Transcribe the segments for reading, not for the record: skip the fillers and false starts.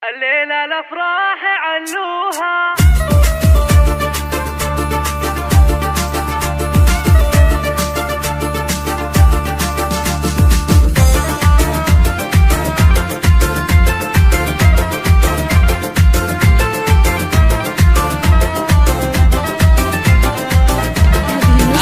الليلة الأفراح علوها.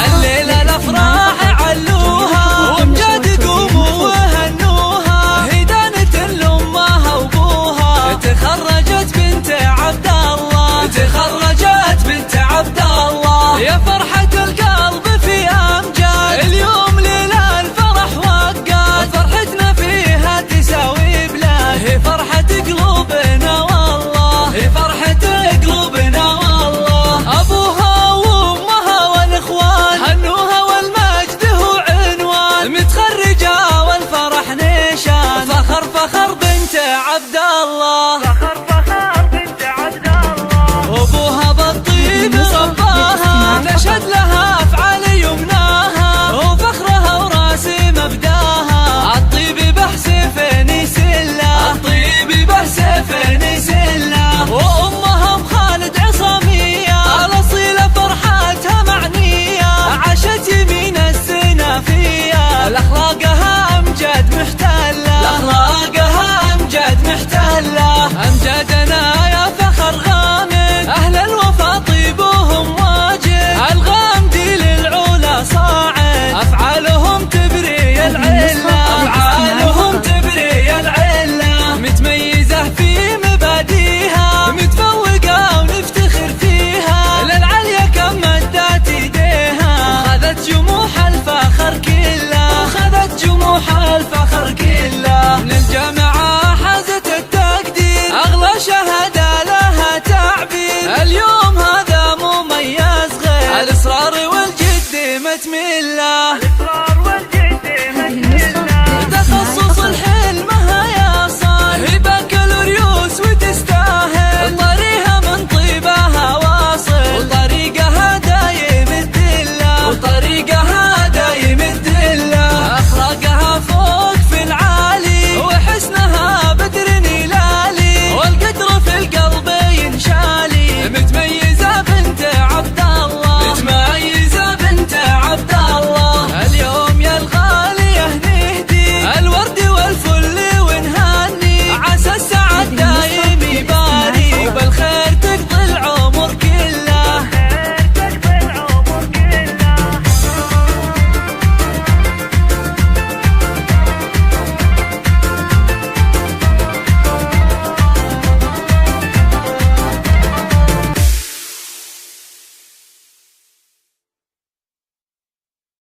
الليلة الأفراح علوها وامجاد قوموا وهنوها، هدانة لأمها وأبوها. تخرجت بنت عبد الله، تخرجت بنت عبد الله، يا فرحة القلب في أمجاد. اليوم ليلة الفرح وقاد، فرحتنا فيها تساوي بلاد. هي فرحة قلوبنا والله، هي فرحة قلوبنا والله. أبوها وأمها والإخوان هنوها والمجد هو عنوان، متخرجة والفرح نيشان. فخر فخر بنت عبد الله، فخر فخر بنت عبد الله. أبوها بالطيب رباها، نشهد لها أفعال يمناها، وفخرها وراسي مبداها. الطيب بحسف نسله، الطيب بحسف نسله. وأمها خالد عصامية، الأصيلة فرحتها معنية، عاشت يمين السنافية. الأخلاقها أمجاد محتلة، الأخلاقها أمجاد محتلة. أمجادنا يا فخر غامد، أهل الوفا طيبهم واجد. الغامدي للعلا صاعد، أفعالهم تبري العلة، أفعالهم تبري العلة. متميزة في مباديها، متفوقة ونفتخر فيها. للعليا كم مدت ايديها، وخذت جموح الفخر كله، وخذت جموح الفخر كله. من الجامعة حازت التقدير، أغلى شهادة لها تعبير. اليوم هذا مميز غير، الإصرار والجد متميز.